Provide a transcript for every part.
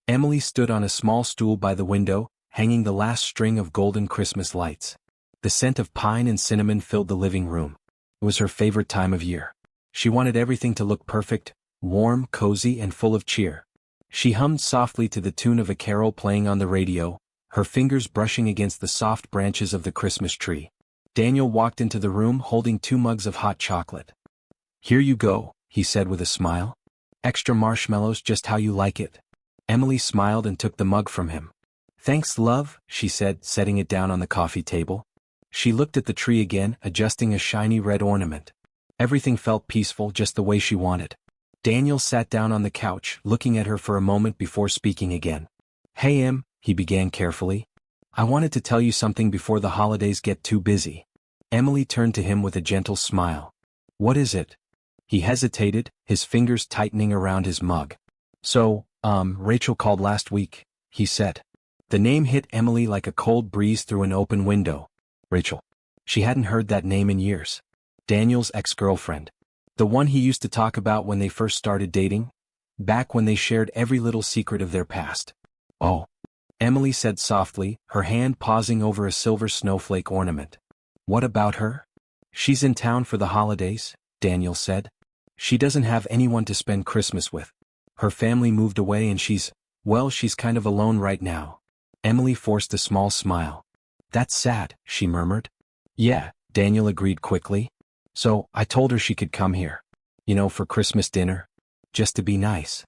Emily stood on a small stool by the window, hanging the last string of golden Christmas lights. The scent of pine and cinnamon filled the living room. It was her favorite time of year. She wanted everything to look perfect, warm, cozy, and full of cheer. She hummed softly to the tune of a carol playing on the radio, her fingers brushing against the soft branches of the Christmas tree. Daniel walked into the room holding 2 mugs of hot chocolate. "Here you go," he said with a smile. "Extra marshmallows, just how you like it." Emily smiled and took the mug from him. "Thanks, love," she said, setting it down on the coffee table. She looked at the tree again, adjusting a shiny red ornament. Everything felt peaceful, just the way she wanted. Daniel sat down on the couch, looking at her for a moment before speaking again. "Hey Em," he began carefully. "I wanted to tell you something before the holidays get too busy." Emily turned to him with a gentle smile. "What is it?" He hesitated, his fingers tightening around his mug. "So, Rachel called last week," he said. The name hit Emily like a cold breeze through an open window. Rachel. She hadn't heard that name in years. Daniel's ex-girlfriend. The one he used to talk about when they first started dating? Back when they shared every little secret of their past. "Oh," Emily said softly, her hand pausing over a silver snowflake ornament. "What about her?" "She's in town for the holidays," Daniel said. "She doesn't have anyone to spend Christmas with. Her family moved away and she's kind of alone right now." Emily forced a small smile. "That's sad," she murmured. "Yeah," Daniel agreed quickly. "So, I told her she could come here. For Christmas dinner. Just to be nice."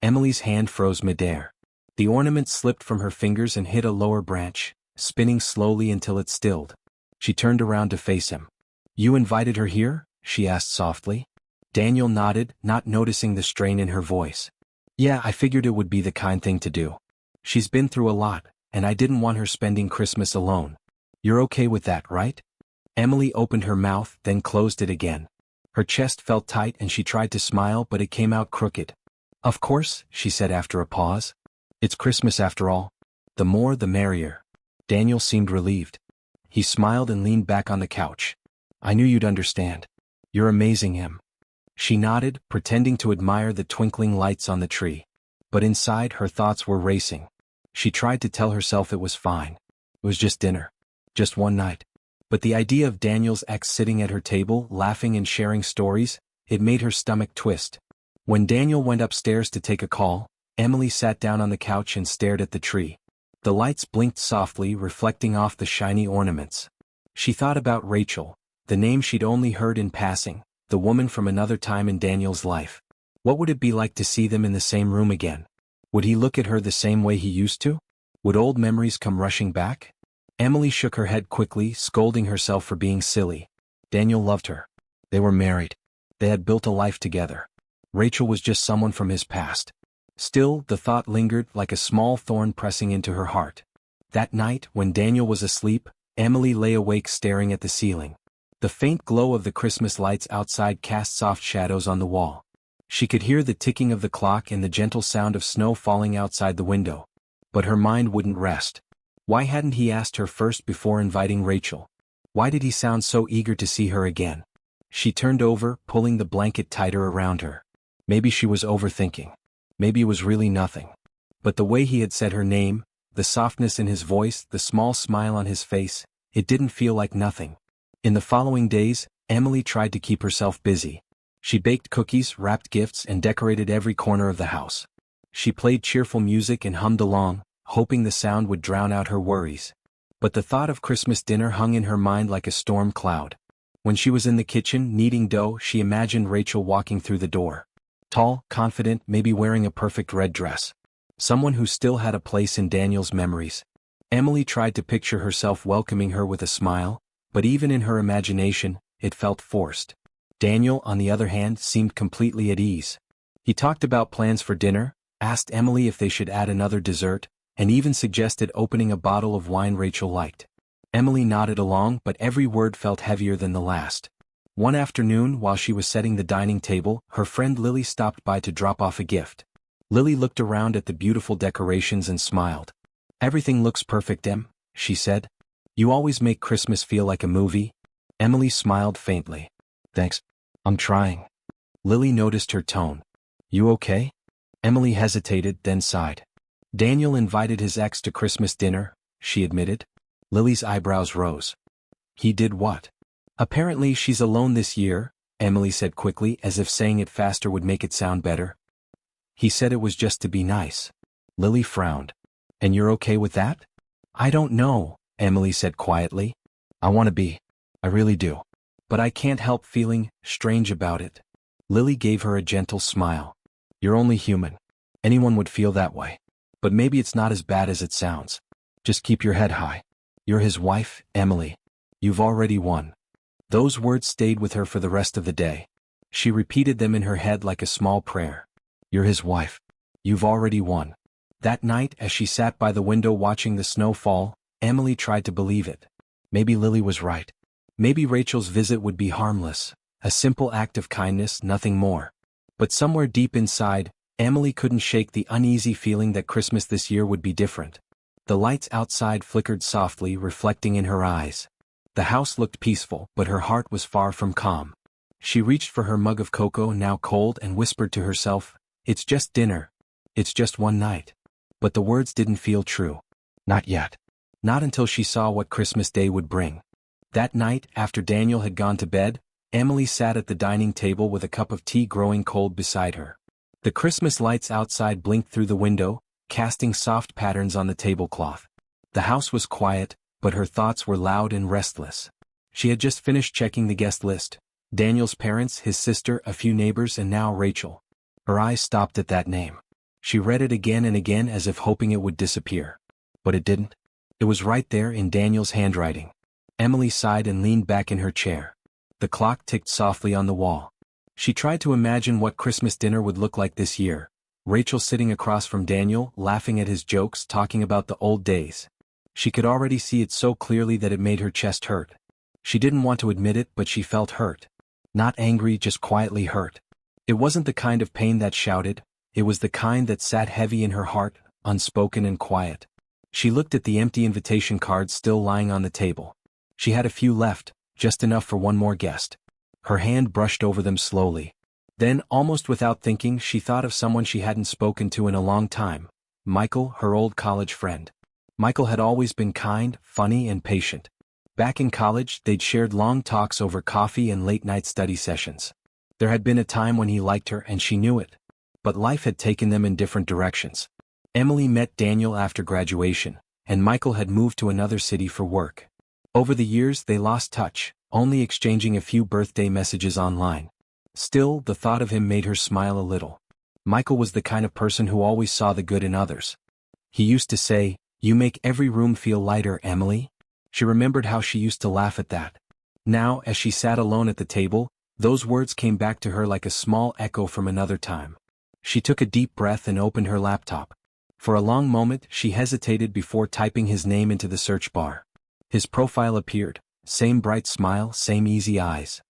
Emily's hand froze midair. The ornament slipped from her fingers and hit a lower branch, spinning slowly until it stilled. She turned around to face him. "You invited her here?" she asked softly. Daniel nodded, not noticing the strain in her voice. "Yeah, I figured it would be the kind thing to do. She's been through a lot, and I didn't want her spending Christmas alone. You're okay with that, right?" Emily opened her mouth, then closed it again. Her chest felt tight and she tried to smile, but it came out crooked. "Of course," she said after a pause. "It's Christmas after all. The more the merrier." Daniel seemed relieved. He smiled and leaned back on the couch. "I knew you'd understand. You're amazing, Em." She nodded, pretending to admire the twinkling lights on the tree. But inside, her thoughts were racing. She tried to tell herself it was fine. It was just dinner. Just one night. But the idea of Daniel's ex sitting at her table, laughing and sharing stories, it made her stomach twist. When Daniel went upstairs to take a call, Emily sat down on the couch and stared at the tree. The lights blinked softly, reflecting off the shiny ornaments. She thought about Rachel, the name she'd only heard in passing, the woman from another time in Daniel's life. What would it be like to see them in the same room again? Would he look at her the same way he used to? Would old memories come rushing back? Emily shook her head quickly, scolding herself for being silly. Daniel loved her. They were married. They had built a life together. Rachel was just someone from his past. Still, the thought lingered like a small thorn pressing into her heart. That night, when Daniel was asleep, Emily lay awake staring at the ceiling. The faint glow of the Christmas lights outside cast soft shadows on the wall. She could hear the ticking of the clock and the gentle sound of snow falling outside the window. But her mind wouldn't rest. Why hadn't he asked her first before inviting Rachel? Why did he sound so eager to see her again? She turned over, pulling the blanket tighter around her. Maybe she was overthinking. Maybe it was really nothing. But the way he had said her name, the softness in his voice, the small smile on his face, it didn't feel like nothing. In the following days, Emily tried to keep herself busy. She baked cookies, wrapped gifts, and decorated every corner of the house. She played cheerful music and hummed along, hoping the sound would drown out her worries. But the thought of Christmas dinner hung in her mind like a storm cloud. When she was in the kitchen, kneading dough, she imagined Rachel walking through the door. Tall, confident, maybe wearing a perfect red dress. Someone who still had a place in Daniel's memories. Emily tried to picture herself welcoming her with a smile, but even in her imagination, it felt forced. Daniel, on the other hand, seemed completely at ease. He talked about plans for dinner, asked Emily if they should add another dessert, and even suggested opening a bottle of wine Rachel liked. Emily nodded along, but every word felt heavier than the last. One afternoon, while she was setting the dining table, her friend Lily stopped by to drop off a gift. Lily looked around at the beautiful decorations and smiled. "Everything looks perfect, Em," she said. "You always make Christmas feel like a movie." Emily smiled faintly. "Thanks. I'm trying." Lily noticed her tone. "You okay?" Emily hesitated, then sighed. Daniel invited his ex to Christmas dinner, she admitted. Lily's eyebrows rose. He did what? Apparently she's alone this year, Emily said quickly, as if saying it faster would make it sound better. He said it was just to be nice. Lily frowned. And you're okay with that? I don't know, Emily said quietly. I want to be. I really do. But I can't help feeling strange about it. Lily gave her a gentle smile. You're only human. Anyone would feel that way. But maybe it's not as bad as it sounds. Just keep your head high. You're his wife, Emily. You've already won. Those words stayed with her for the rest of the day. She repeated them in her head like a small prayer. You're his wife. You've already won. That night, as she sat by the window watching the snow fall, Emily tried to believe it. Maybe Lily was right. Maybe Rachel's visit would be harmless, a simple act of kindness, nothing more. But somewhere deep inside, Emily couldn't shake the uneasy feeling that Christmas this year would be different. The lights outside flickered softly, reflecting in her eyes. The house looked peaceful, but her heart was far from calm. She reached for her mug of cocoa, now cold, and whispered to herself, "It's just dinner. It's just one night." But the words didn't feel true. Not yet. Not until she saw what Christmas Day would bring. That night, after Daniel had gone to bed, Emily sat at the dining table with a cup of tea growing cold beside her. The Christmas lights outside blinked through the window, casting soft patterns on the tablecloth. The house was quiet, but her thoughts were loud and restless. She had just finished checking the guest list. Daniel's parents, his sister, a few neighbors, and now Rachel. Her eyes stopped at that name. She read it again and again as if hoping it would disappear. But it didn't. It was right there in Daniel's handwriting. Emily sighed and leaned back in her chair. The clock ticked softly on the wall. She tried to imagine what Christmas dinner would look like this year. Rachel sitting across from Daniel, laughing at his jokes, talking about the old days. She could already see it so clearly that it made her chest hurt. She didn't want to admit it, but she felt hurt. Not angry, just quietly hurt. It wasn't the kind of pain that shouted. It was the kind that sat heavy in her heart, unspoken and quiet. She looked at the empty invitation cards still lying on the table. She had a few left, just enough for one more guest. Her hand brushed over them slowly. Then, almost without thinking, she thought of someone she hadn't spoken to in a long time. Michael, her old college friend. Michael had always been kind, funny, and patient. Back in college, they'd shared long talks over coffee and late-night study sessions. There had been a time when he liked her and she knew it. But life had taken them in different directions. Emily met Daniel after graduation, and Michael had moved to another city for work. Over the years they lost touch, only exchanging a few birthday messages online. Still, the thought of him made her smile a little. Michael was the kind of person who always saw the good in others. He used to say, "You make every room feel lighter, Emily." She remembered how she used to laugh at that. Now, as she sat alone at the table, those words came back to her like a small echo from another time. She took a deep breath and opened her laptop. For a long moment, she hesitated before typing his name into the search bar. His profile appeared, same bright smile, same easy eyes.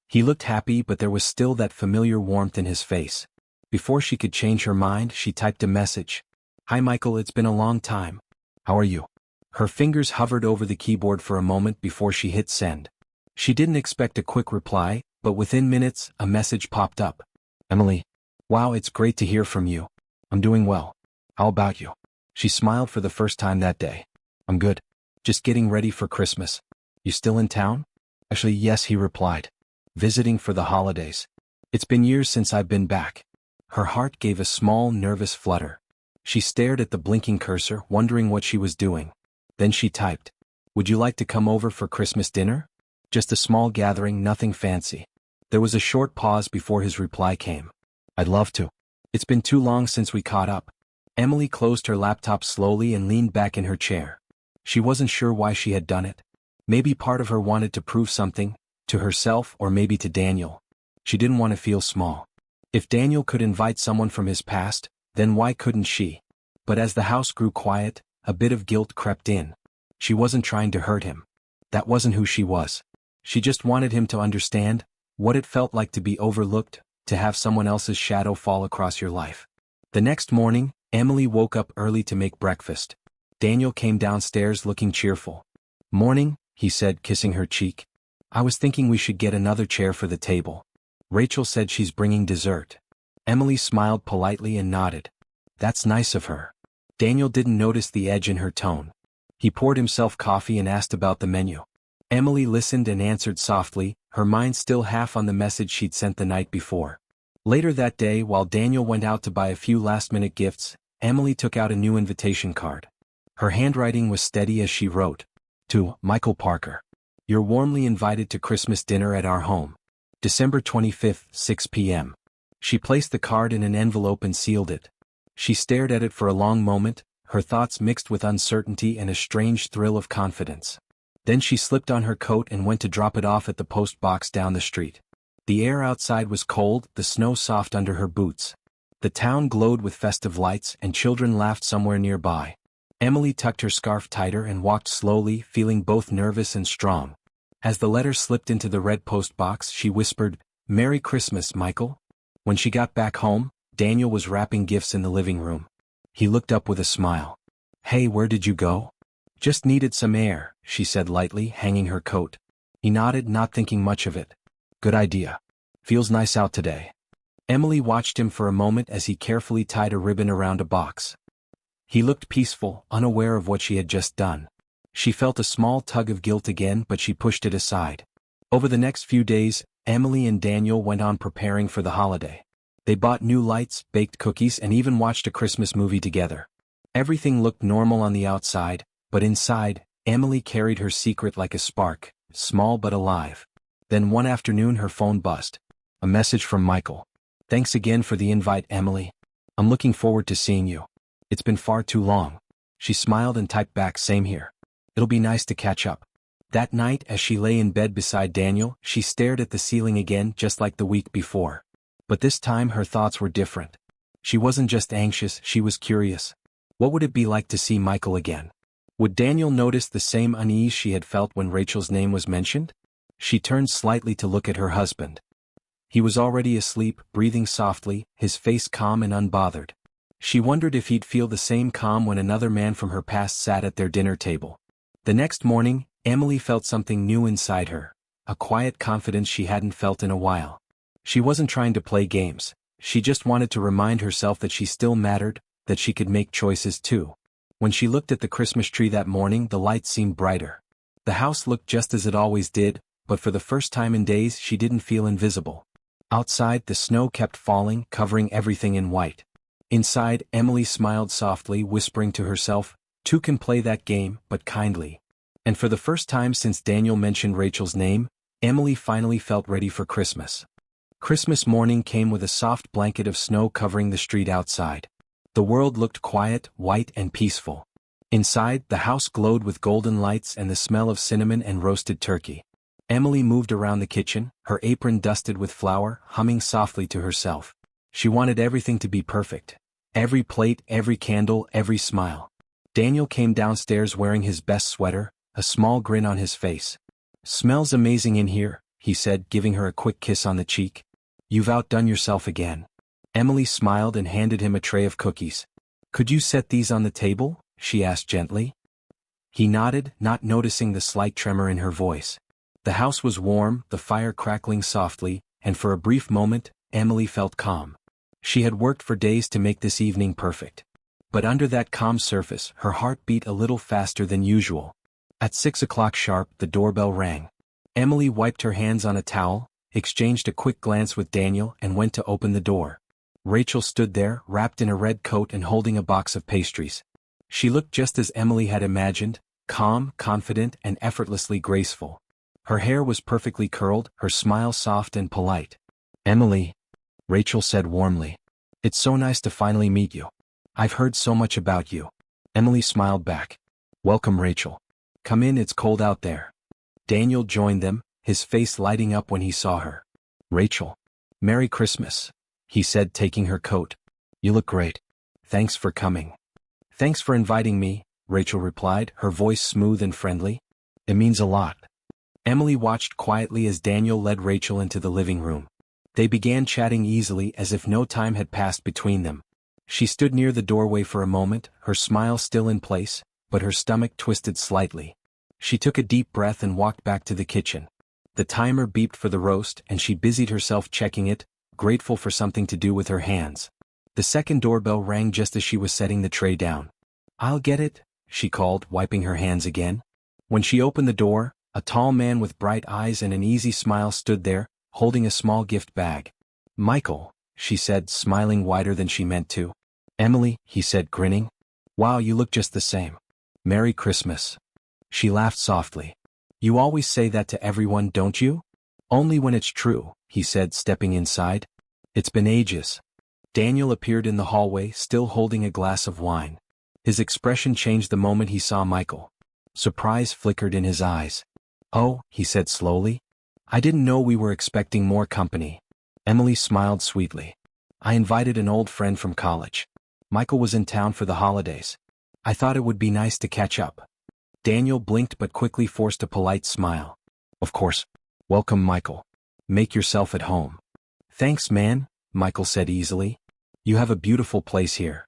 He looked happy, but there was still that familiar warmth in his face. Before she could change her mind, she typed a message. "Hi Michael, it's been a long time. How are you?" Her fingers hovered over the keyboard for a moment before she hit send. She didn't expect a quick reply, but within minutes, a message popped up. "Emily. Wow, it's great to hear from you. I'm doing well. How about you?" She smiled for the first time that day. "I'm good. Just getting ready for Christmas. You still in town?" "Actually, yes," he replied. "Visiting for the holidays. It's been years since I've been back." Her heart gave a small, nervous flutter. She stared at the blinking cursor, wondering what she was doing. Then she typed, "Would you like to come over for Christmas dinner? Just a small gathering, nothing fancy." There was a short pause before his reply came. "I'd love to. It's been too long since we caught up." Emily closed her laptop slowly and leaned back in her chair. She wasn't sure why she had done it. Maybe part of her wanted to prove something, to herself or maybe to Daniel. She didn't want to feel small. If Daniel could invite someone from his past, then why couldn't she? But as the house grew quiet, a bit of guilt crept in. She wasn't trying to hurt him. That wasn't who she was. She just wanted him to understand what it felt like to be overlooked, to have someone else's shadow fall across your life. The next morning, Emily woke up early to make breakfast. Daniel came downstairs looking cheerful. "Morning," he said, kissing her cheek. "I was thinking we should get another chair for the table. Rachel said she's bringing dessert." Emily smiled politely and nodded. "That's nice of her. Daniel didn't notice the edge in her tone. He poured himself coffee and asked about the menu. Emily listened and answered softly, her mind still half on the message she'd sent the night before. Later that day, while Daniel went out to buy a few last-minute gifts, Emily took out a new invitation card. Her handwriting was steady as she wrote, "To Michael Parker. You're warmly invited to Christmas dinner at our home. December 25th, 6 p.m. She placed the card in an envelope and sealed it. She stared at it for a long moment, her thoughts mixed with uncertainty and a strange thrill of confidence. Then she slipped on her coat and went to drop it off at the post box down the street. The air outside was cold, the snow soft under her boots. The town glowed with festive lights and children laughed somewhere nearby. Emily tucked her scarf tighter and walked slowly, feeling both nervous and strong. As the letter slipped into the red post box, she whispered, "Merry Christmas, Michael." When she got back home, Daniel was wrapping gifts in the living room. He looked up with a smile. "Hey, where did you go?" "Just needed some air," she said lightly, hanging her coat. He nodded, not thinking much of it. "Good idea. Feels nice out today." Emily watched him for a moment as he carefully tied a ribbon around a box. He looked peaceful, unaware of what she had just done. She felt a small tug of guilt again, but she pushed it aside. Over the next few days, Emily and Daniel went on preparing for the holiday. They bought new lights, baked cookies, and even watched a Christmas movie together. Everything looked normal on the outside, but inside, Emily carried her secret like a spark, small but alive. Then one afternoon her phone buzzed. A message from Michael. "Thanks again for the invite, Emily. I'm looking forward to seeing you. It's been far too long." She smiled and typed back, "Same here. It'll be nice to catch up." That night, as she lay in bed beside Daniel, she stared at the ceiling again, just like the week before. But this time her thoughts were different. She wasn't just anxious, she was curious. What would it be like to see Michael again? Would Daniel notice the same unease she had felt when Rachel's name was mentioned? She turned slightly to look at her husband. He was already asleep, breathing softly, his face calm and unbothered. She wondered if he'd feel the same calm when another man from her past sat at their dinner table. The next morning, Emily felt something new inside her, a quiet confidence she hadn't felt in a while. She wasn't trying to play games, she just wanted to remind herself that she still mattered, that she could make choices too. When she looked at the Christmas tree that morning, the lights seemed brighter. The house looked just as it always did, but for the first time in days she didn't feel invisible. Outside, the snow kept falling, covering everything in white. Inside, Emily smiled softly, whispering to herself, "Two can play that game, but kindly." And for the first time since Daniel mentioned Rachel's name, Emily finally felt ready for Christmas. Christmas morning came with a soft blanket of snow covering the street outside. The world looked quiet, white, and peaceful. Inside, the house glowed with golden lights and the smell of cinnamon and roasted turkey. Emily moved around the kitchen, her apron dusted with flour, humming softly to herself. She wanted everything to be perfect. Every plate, every candle, every smile. Daniel came downstairs wearing his best sweater, a small grin on his face. "Smells amazing in here," he said, giving her a quick kiss on the cheek. "You've outdone yourself again." Emily smiled and handed him a tray of cookies. "Could you set these on the table?" she asked gently. He nodded, not noticing the slight tremor in her voice. The house was warm, the fire crackling softly, and for a brief moment, Emily felt calm. She had worked for days to make this evening perfect. But under that calm surface, her heart beat a little faster than usual. At 6 o'clock sharp, the doorbell rang. Emily wiped her hands on a towel, exchanged a quick glance with Daniel, and went to open the door. Rachel stood there, wrapped in a red coat and holding a box of pastries. She looked just as Emily had imagined, calm, confident, and effortlessly graceful. Her hair was perfectly curled, her smile soft and polite. "Emily," Rachel said warmly. "It's so nice to finally meet you. I've heard so much about you." Emily smiled back. "Welcome, Rachel. Come in, it's cold out there." Daniel joined them, his face lighting up when he saw her. "Rachel. Merry Christmas," he said, taking her coat. "You look great. Thanks for coming." "Thanks for inviting me," Rachel replied, her voice smooth and friendly. "It means a lot." Emily watched quietly as Daniel led Rachel into the living room. They began chatting easily as if no time had passed between them. She stood near the doorway for a moment, her smile still in place, but her stomach twisted slightly. She took a deep breath and walked back to the kitchen. The timer beeped for the roast and she busied herself checking it, grateful for something to do with her hands. The second doorbell rang just as she was setting the tray down. "I'll get it," she called, wiping her hands again. When she opened the door, a tall man with bright eyes and an easy smile stood there, holding a small gift bag. "Michael," she said, smiling wider than she meant to. "Emily," he said, grinning. "Wow, you look just the same. Merry Christmas." She laughed softly. "You always say that to everyone, don't you?" "Only when it's true," he said, stepping inside. "It's been ages." Daniel appeared in the hallway, still holding a glass of wine. His expression changed the moment he saw Michael. Surprise flickered in his eyes. "Oh," he said slowly. "I didn't know we were expecting more company." Emily smiled sweetly. "I invited an old friend from college. Michael was in town for the holidays. I thought it would be nice to catch up." Daniel blinked but quickly forced a polite smile. "Of course. Welcome, Michael. Make yourself at home." "Thanks, man," Michael said easily. "You have a beautiful place here."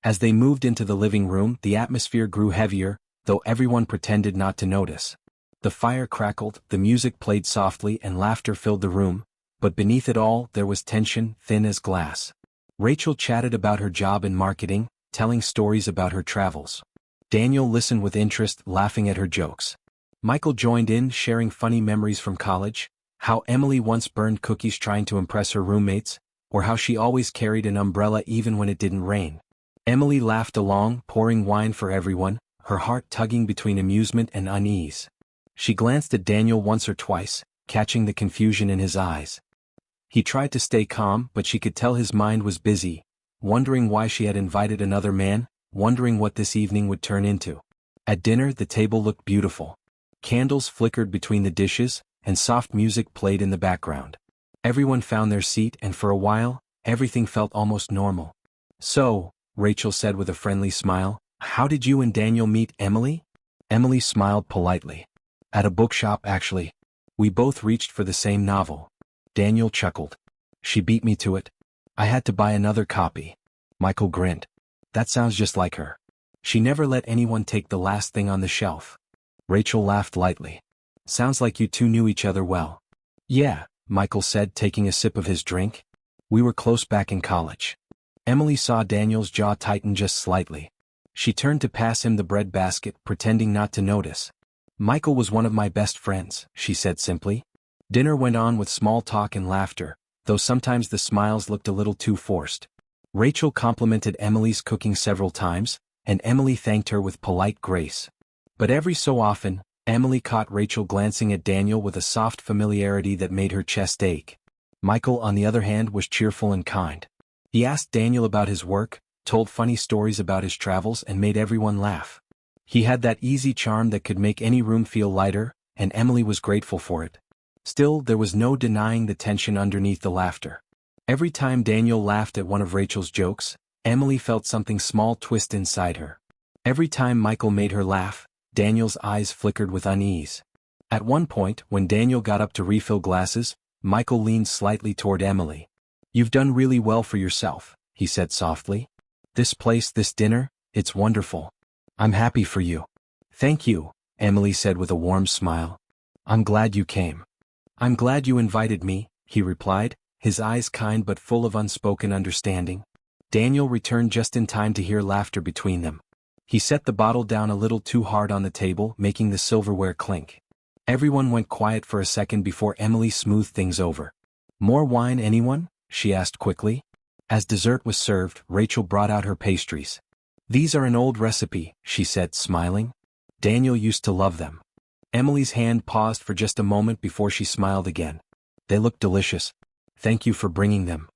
As they moved into the living room, the atmosphere grew heavier, though everyone pretended not to notice. The fire crackled, the music played softly, and laughter filled the room, but beneath it all there was tension, thin as glass. Rachel chatted about her job in marketing, telling stories about her travels. Daniel listened with interest, laughing at her jokes. Michael joined in, sharing funny memories from college, how Emily once burned cookies trying to impress her roommates, or how she always carried an umbrella even when it didn't rain. Emily laughed along, pouring wine for everyone, her heart tugging between amusement and unease. She glanced at Daniel once or twice, catching the confusion in his eyes. He tried to stay calm, but she could tell his mind was busy, wondering why she had invited another man, wondering what this evening would turn into. At dinner, the table looked beautiful. Candles flickered between the dishes, and soft music played in the background. Everyone found their seat, and for a while, everything felt almost normal. "So," Rachel said with a friendly smile, "how did you and Daniel meet, Emily?" Emily smiled politely. "At a bookshop, actually. We both reached for the same novel." Daniel chuckled. "She beat me to it. I had to buy another copy." Michael grinned. "That sounds just like her. She never let anyone take the last thing on the shelf." Rachel laughed lightly. "Sounds like you two knew each other well." "Yeah," Michael said, taking a sip of his drink. "We were close back in college." Emily saw Daniel's jaw tighten just slightly. She turned to pass him the bread basket, pretending not to notice. "Michael was one of my best friends," she said simply. Dinner went on with small talk and laughter, though sometimes the smiles looked a little too forced. Rachel complimented Emily's cooking several times, and Emily thanked her with polite grace. But every so often, Emily caught Rachel glancing at Daniel with a soft familiarity that made her chest ache. Michael, on the other hand, was cheerful and kind. He asked Daniel about his work, told funny stories about his travels, and made everyone laugh. He had that easy charm that could make any room feel lighter, and Emily was grateful for it. Still, there was no denying the tension underneath the laughter. Every time Daniel laughed at one of Rachel's jokes, Emily felt something small twist inside her. Every time Michael made her laugh, Daniel's eyes flickered with unease. At one point, when Daniel got up to refill glasses, Michael leaned slightly toward Emily. "You've done really well for yourself," he said softly. "This place, this dinner, it's wonderful. I'm happy for you." "Thank you," Emily said with a warm smile. "I'm glad you came." "I'm glad you invited me," he replied, his eyes kind but full of unspoken understanding. Daniel returned just in time to hear laughter between them. He set the bottle down a little too hard on the table, making the silverware clink. Everyone went quiet for a second before Emily smoothed things over. "More wine, anyone?" she asked quickly. As dessert was served, Rachel brought out her pastries. "These are an old recipe," she said, smiling. "Daniel used to love them." Emily's hand paused for just a moment before she smiled again. "They look delicious. Thank you for bringing them."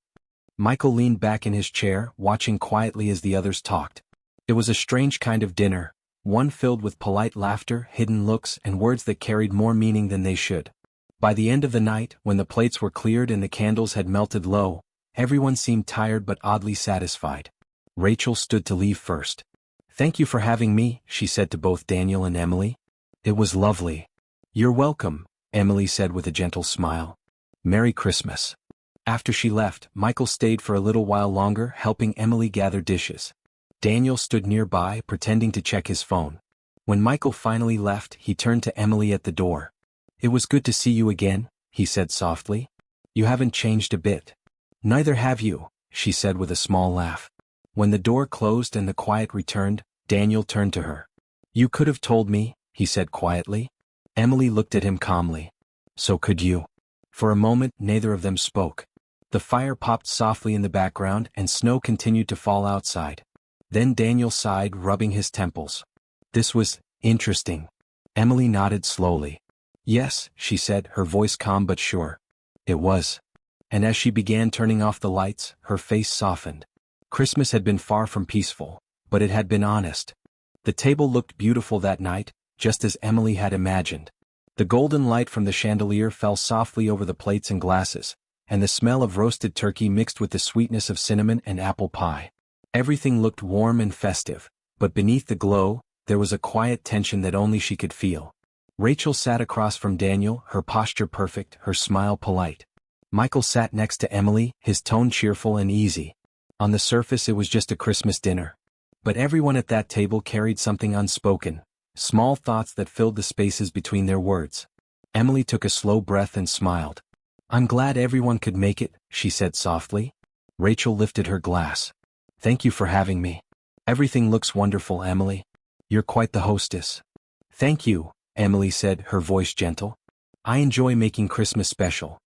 Michael leaned back in his chair, watching quietly as the others talked. It was a strange kind of dinner, one filled with polite laughter, hidden looks, and words that carried more meaning than they should. By the end of the night, when the plates were cleared and the candles had melted low, everyone seemed tired but oddly satisfied. Rachel stood to leave first. "Thank you for having me," she said to both Daniel and Emily. "It was lovely." "You're welcome," Emily said with a gentle smile. "Merry Christmas." After she left, Michael stayed for a little while longer, helping Emily gather dishes. Daniel stood nearby, pretending to check his phone. When Michael finally left, he turned to Emily at the door. "It was good to see you again," he said softly. "You haven't changed a bit." "Neither have you," she said with a small laugh. When the door closed and the quiet returned, Daniel turned to her. You could have told me, he said quietly. Emily looked at him calmly. So could you. For a moment, neither of them spoke. The fire popped softly in the background and snow continued to fall outside. Then Daniel sighed, rubbing his temples. This was interesting. Emily nodded slowly. Yes, she said, her voice calm but sure. It was. And as she began turning off the lights, her face softened. Christmas had been far from peaceful, but it had been honest. The table looked beautiful that night, just as Emily had imagined. The golden light from the chandelier fell softly over the plates and glasses, and the smell of roasted turkey mixed with the sweetness of cinnamon and apple pie. Everything looked warm and festive, but beneath the glow, there was a quiet tension that only she could feel. Rachel sat across from Daniel, her posture perfect, her smile polite. Michael sat next to Emily, his tone cheerful and easy. On the surface it was just a Christmas dinner. But everyone at that table carried something unspoken, small thoughts that filled the spaces between their words. Emily took a slow breath and smiled. I'm glad everyone could make it, she said softly. Rachel lifted her glass. Thank you for having me. Everything looks wonderful, Emily. You're quite the hostess. Thank you, Emily said, her voice gentle. I enjoy making Christmas special.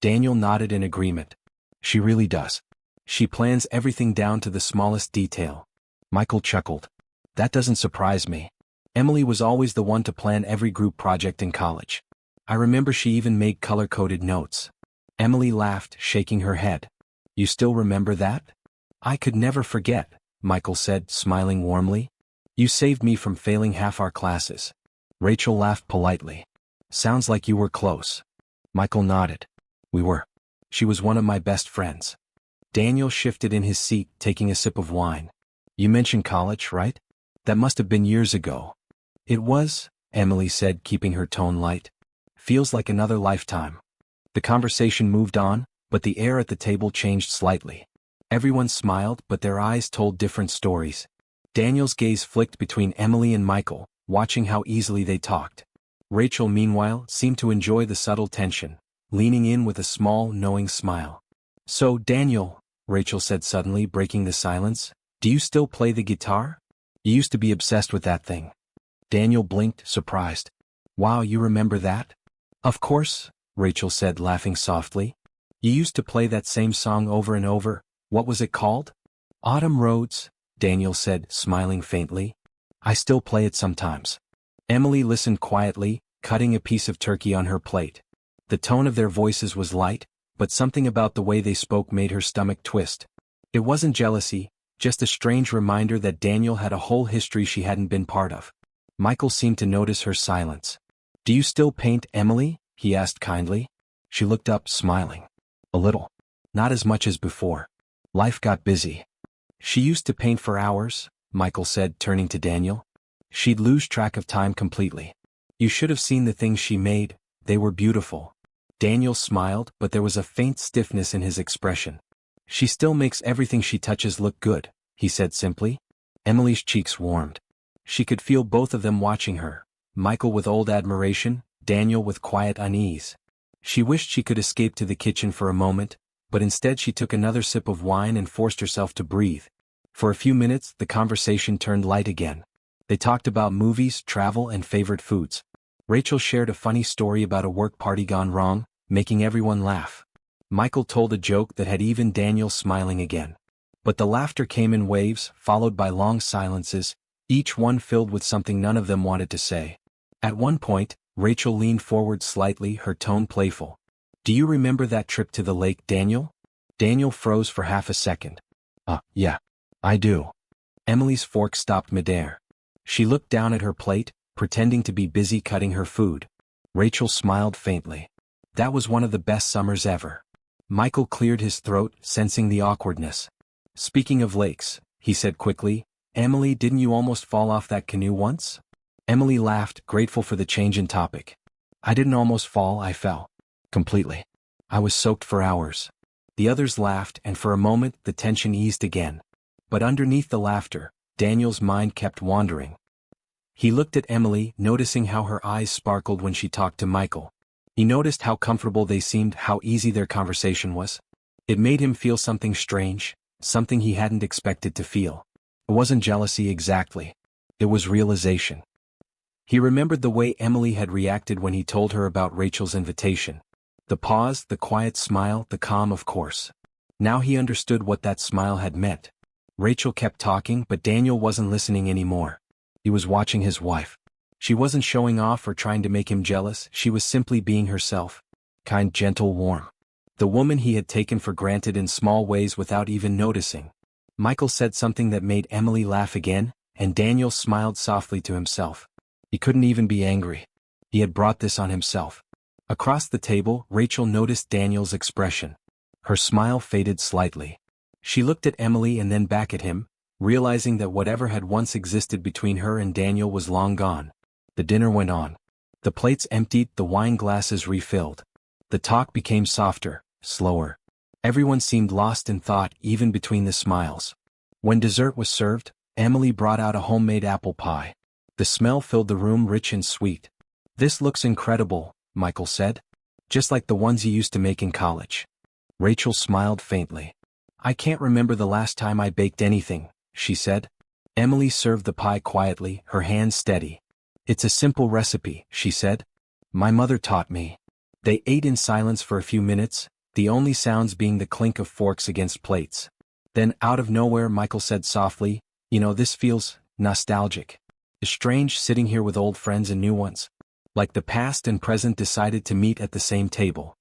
Daniel nodded in agreement. She really does. She plans everything down to the smallest detail. Michael chuckled. That doesn't surprise me. Emily was always the one to plan every group project in college. I remember she even made color-coded notes. Emily laughed, shaking her head. You still remember that? I could never forget, Michael said, smiling warmly. You saved me from failing half our classes. Rachel laughed politely. Sounds like you were close. Michael nodded. We were. She was one of my best friends. Daniel shifted in his seat, taking a sip of wine. You mentioned college, right? That must have been years ago. It was, Emily said, keeping her tone light. Feels like another lifetime. The conversation moved on, but the air at the table changed slightly. Everyone smiled, but their eyes told different stories. Daniel's gaze flicked between Emily and Michael, watching how easily they talked. Rachel, meanwhile, seemed to enjoy the subtle tension, leaning in with a small, knowing smile. So, Daniel, Rachel said suddenly, breaking the silence, do you still play the guitar? You used to be obsessed with that thing. Daniel blinked, surprised. Wow, you remember that? Of course, Rachel said, laughing softly. You used to play that same song over and over. What was it called? Autumn Roads, Daniel said, smiling faintly. I still play it sometimes. Emily listened quietly, cutting a piece of turkey on her plate. The tone of their voices was light, but something about the way they spoke made her stomach twist. It wasn't jealousy, just a strange reminder that Daniel had a whole history she hadn't been part of. Michael seemed to notice her silence. Do you still paint, Emily? He asked kindly. She looked up, smiling. A little. Not as much as before. Life got busy. She used to paint for hours, Michael said, turning to Daniel. She'd lose track of time completely. You should have seen the things she made, they were beautiful. Daniel smiled, but there was a faint stiffness in his expression. She still makes everything she touches look good, he said simply. Emily's cheeks warmed. She could feel both of them watching her, Michael with old admiration, Daniel with quiet unease. She wished she could escape to the kitchen for a moment, but instead she took another sip of wine and forced herself to breathe. For a few minutes, the conversation turned light again. They talked about movies, travel, and favorite foods. Rachel shared a funny story about a work party gone wrong, making everyone laugh. Michael told a joke that had even Daniel smiling again. But the laughter came in waves, followed by long silences, each one filled with something none of them wanted to say. At one point, Rachel leaned forward slightly, her tone playful. Do you remember that trip to the lake, Daniel? Daniel froze for half a second. Yeah, I do. Emily's fork stopped midair. She looked down at her plate, pretending to be busy cutting her food. Rachel smiled faintly. That was one of the best summers ever. Michael cleared his throat, sensing the awkwardness. Speaking of lakes, he said quickly, Emily, didn't you almost fall off that canoe once? Emily laughed, grateful for the change in topic. I didn't almost fall, I fell. Completely. I was soaked for hours. The others laughed, and for a moment the tension eased again. But underneath the laughter, Daniel's mind kept wandering. He looked at Emily, noticing how her eyes sparkled when she talked to Michael. He noticed how comfortable they seemed, how easy their conversation was. It made him feel something strange, something he hadn't expected to feel. It wasn't jealousy exactly, It was realization. He remembered the way Emily had reacted when he told her about Rachel's invitation. The pause, the quiet smile, the calm of course. Now he understood what that smile had meant. Rachel kept talking, but Daniel wasn't listening anymore. He was watching his wife. She wasn't showing off or trying to make him jealous, she was simply being herself. Kind, gentle, warm. The woman he had taken for granted in small ways without even noticing. Michael said something that made Emily laugh again, and Daniel smiled softly to himself. He couldn't even be angry. He had brought this on himself. Across the table, Rachel noticed Daniel's expression. Her smile faded slightly. She looked at Emily and then back at him, realizing that whatever had once existed between her and Daniel was long gone. The dinner went on. The plates emptied, the wine glasses refilled. The talk became softer, slower. Everyone seemed lost in thought, even between the smiles. When dessert was served, Emily brought out a homemade apple pie. The smell filled the room, rich and sweet. "This looks incredible," Michael said. "Just like the ones you used to make in college." Rachel smiled faintly. "I can't remember the last time I baked anything," she said. Emily served the pie quietly, her hands steady. "It's a simple recipe," she said. "My mother taught me." They ate in silence for a few minutes, the only sounds being the clink of forks against plates. Then, out of nowhere, Michael said softly, "You know, this feels nostalgic. It's strange sitting here with old friends and new ones. Like the past and present decided to meet at the same table."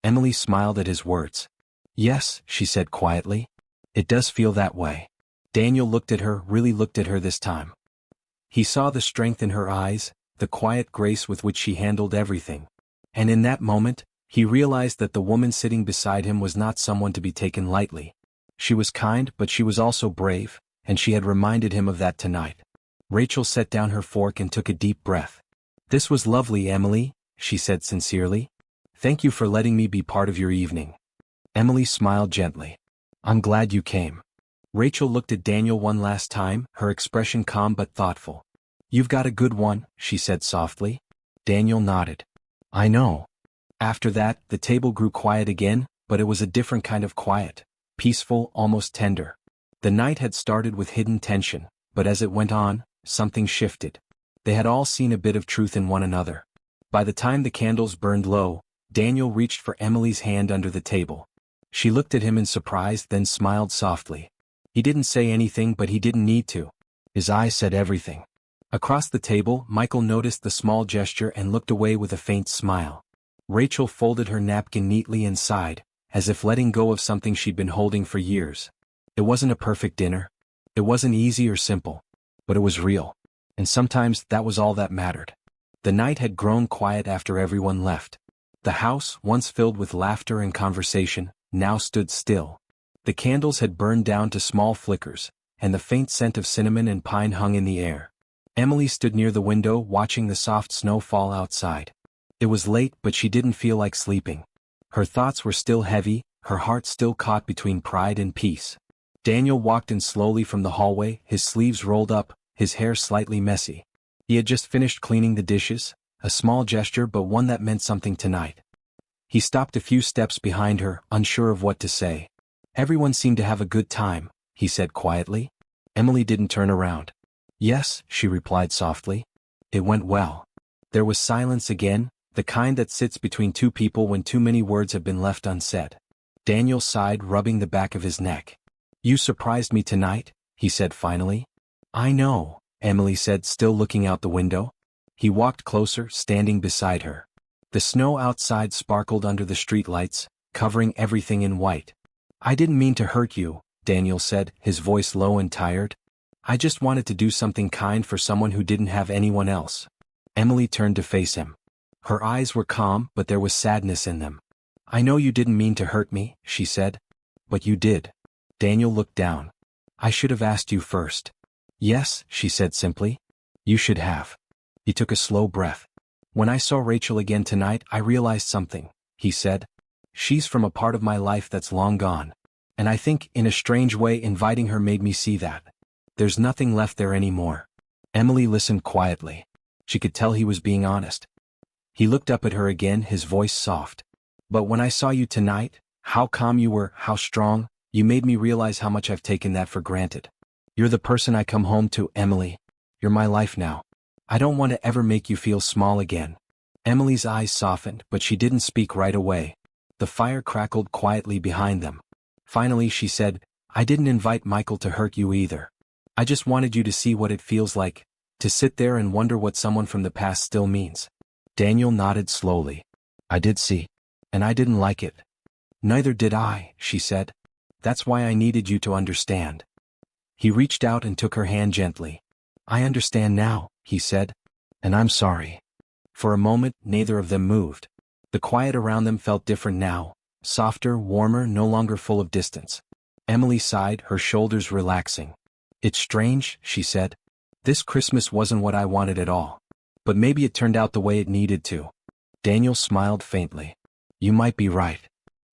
Emily smiled at his words. "Yes," she said quietly. "It does feel that way." Daniel looked at her, really looked at her this time. He saw the strength in her eyes, the quiet grace with which she handled everything. And in that moment, he realized that the woman sitting beside him was not someone to be taken lightly. She was kind, but she was also brave, and she had reminded him of that tonight. Rachel set down her fork and took a deep breath. "This was lovely, Emily," she said sincerely. "Thank you for letting me be part of your evening." Emily smiled gently. "I'm glad you came." Rachel looked at Daniel one last time, her expression calm but thoughtful. "You've got a good one," she said softly. Daniel nodded. "I know." After that, the table grew quiet again, but it was a different kind of quiet. Peaceful, almost tender. The night had started with hidden tension, but as it went on, something shifted. They had all seen a bit of truth in one another. By the time the candles burned low, Daniel reached for Emily's hand under the table. She looked at him in surprise, then smiled softly. He didn't say anything, but he didn't need to. His eyes said everything. Across the table, Michael noticed the small gesture and looked away with a faint smile. Rachel folded her napkin neatly and sighed, as if letting go of something she'd been holding for years. It wasn't a perfect dinner. It wasn't easy or simple. But it was real. And sometimes that was all that mattered. The night had grown quiet after everyone left. The house, once filled with laughter and conversation, now stood still. The candles had burned down to small flickers, and the faint scent of cinnamon and pine hung in the air. Emily stood near the window, watching the soft snow fall outside. It was late, but she didn't feel like sleeping. Her thoughts were still heavy, her heart still caught between pride and peace. Daniel walked in slowly from the hallway, his sleeves rolled up, his hair slightly messy. He had just finished cleaning the dishes, a small gesture but one that meant something tonight. He stopped a few steps behind her, unsure of what to say. "Everyone seemed to have a good time," he said quietly. Emily didn't turn around. "Yes," she replied softly. "It went well." There was silence again, the kind that sits between two people when too many words have been left unsaid. Daniel sighed, rubbing the back of his neck. "You surprised me tonight," he said finally. "I know," Emily said, still looking out the window. He walked closer, standing beside her. The snow outside sparkled under the streetlights, covering everything in white. "I didn't mean to hurt you," Daniel said, his voice low and tired. "I just wanted to do something kind for someone who didn't have anyone else." Emily turned to face him. Her eyes were calm, but there was sadness in them. "I know you didn't mean to hurt me," she said. "But you did." Daniel looked down. "I should have asked you first." "Yes," she said simply. "You should have." He took a slow breath. "When I saw Rachel again tonight, I realized something," he said. "She's from a part of my life that's long gone. And I think, in a strange way, inviting her made me see that. There's nothing left there anymore." Emily listened quietly. She could tell he was being honest. He looked up at her again, his voice soft. "But when I saw you tonight, how calm you were, how strong, you made me realize how much I've taken that for granted. You're the person I come home to, Emily." You're my life now. I don't want to ever make you feel small again." Emily's eyes softened, but she didn't speak right away. The fire crackled quietly behind them. Finally she said, "I didn't invite Michael to hurt you either. I just wanted you to see what it feels like, to sit there and wonder what someone from the past still means." Daniel nodded slowly. "I did see. And I didn't like it." "Neither did I," she said. "That's why I needed you to understand." He reached out and took her hand gently. "I understand now," he said. "And I'm sorry." For a moment, neither of them moved. The quiet around them felt different now, softer, warmer, no longer full of distance. Emily sighed, her shoulders relaxing. "It's strange," she said. "This Christmas wasn't what I wanted at all. But maybe it turned out the way it needed to." Daniel smiled faintly. "You might be right."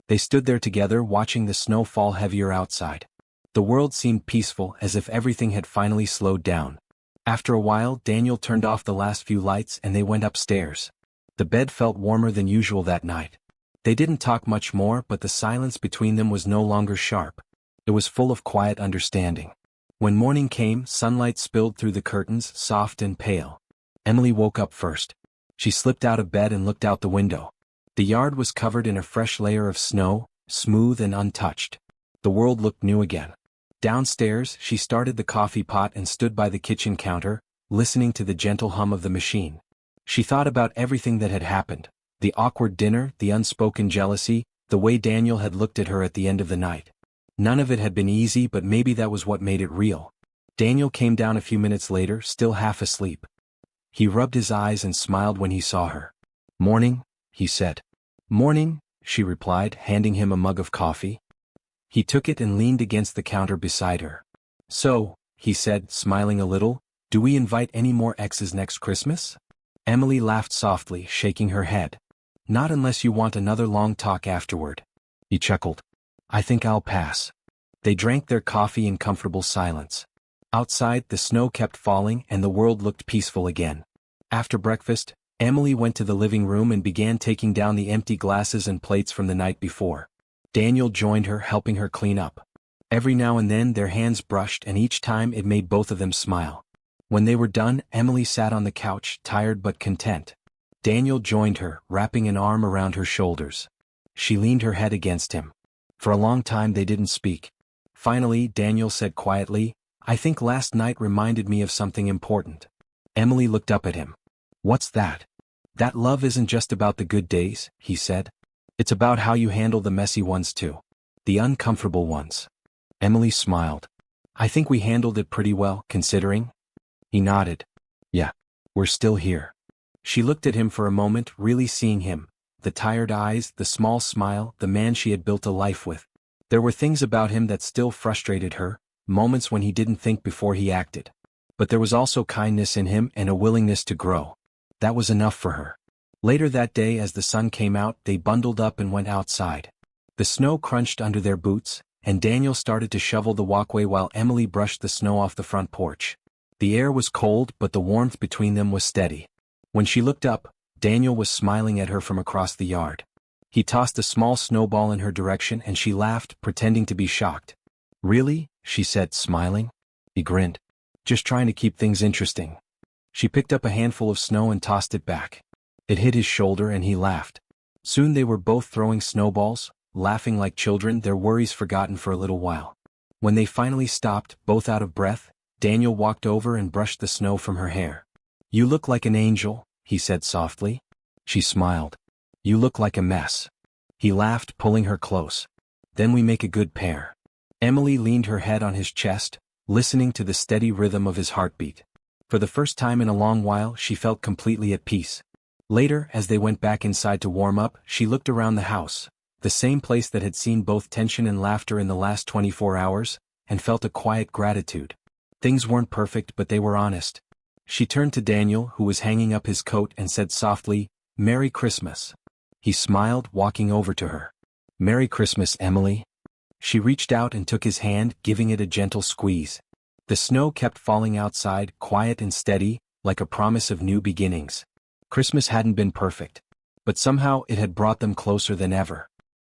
They stood there together, watching the snow fall heavier outside. The world seemed peaceful, as if everything had finally slowed down. After a while, Daniel turned off the last few lights and they went upstairs. The bed felt warmer than usual that night. They didn't talk much more, but the silence between them was no longer sharp. It was full of quiet understanding. When morning came, sunlight spilled through the curtains, soft and pale. Emily woke up first. She slipped out of bed and looked out the window. The yard was covered in a fresh layer of snow, smooth and untouched. The world looked new again. Downstairs, she started the coffee pot and stood by the kitchen counter, listening to the gentle hum of the machine. She thought about everything that had happened: the awkward dinner, the unspoken jealousy, the way Daniel had looked at her at the end of the night. None of it had been easy, but maybe that was what made it real. Daniel came down a few minutes later, still half asleep. He rubbed his eyes and smiled when he saw her. "Morning," he said. "Morning," she replied, handing him a mug of coffee. He took it and leaned against the counter beside her. "So," he said, smiling a little, "do we invite any more exes next Christmas?" Emily laughed softly, shaking her head. "Not unless you want another long talk afterward." He chuckled. "I think I'll pass." They drank their coffee in comfortable silence. Outside, the snow kept falling and the world looked peaceful again. After breakfast, Emily went to the living room and began taking down the empty glasses and plates from the night before. Daniel joined her, helping her clean up. Every now and then their hands brushed, and each time it made both of them smile. When they were done, Emily sat on the couch, tired but content. Daniel joined her, wrapping an arm around her shoulders. She leaned her head against him. For a long time they didn't speak. Finally, Daniel said quietly, "I think last night reminded me of something important." Emily looked up at him. "What's that?" "That love isn't just about the good days," he said. "It's about how you handle the messy ones too. The uncomfortable ones." Emily smiled. "I think we handled it pretty well, considering." He nodded. "Yeah. We're still here." She looked at him for a moment, really seeing him. The tired eyes, the small smile, the man she had built a life with. There were things about him that still frustrated her, moments when he didn't think before he acted. But there was also kindness in him and a willingness to grow. That was enough for her. Later that day, as the sun came out, they bundled up and went outside. The snow crunched under their boots, and Daniel started to shovel the walkway while Emily brushed the snow off the front porch. The air was cold, but the warmth between them was steady. When she looked up, Daniel was smiling at her from across the yard. He tossed a small snowball in her direction and she laughed, pretending to be shocked. "Really?" she said, smiling. He grinned. "Just trying to keep things interesting." She picked up a handful of snow and tossed it back. It hit his shoulder and he laughed. Soon they were both throwing snowballs, laughing like children, their worries forgotten for a little while. When they finally stopped, both out of breath, Daniel walked over and brushed the snow from her hair. "You look like an angel," he said softly. She smiled. "You look like a mess." He laughed, pulling her close. "Then we make a good pair." Emily leaned her head on his chest, listening to the steady rhythm of his heartbeat. For the first time in a long while, she felt completely at peace. Later, as they went back inside to warm up, she looked around the house, the same place that had seen both tension and laughter in the last 24 hours, and felt a quiet gratitude. Things weren't perfect, but they were honest. She turned to Daniel, who was hanging up his coat, and said softly, "Merry Christmas." He smiled, walking over to her. "Merry Christmas, Emily." She reached out and took his hand, giving it a gentle squeeze. The snow kept falling outside, quiet and steady, like a promise of new beginnings. Christmas hadn't been perfect, but somehow it had brought them closer than ever.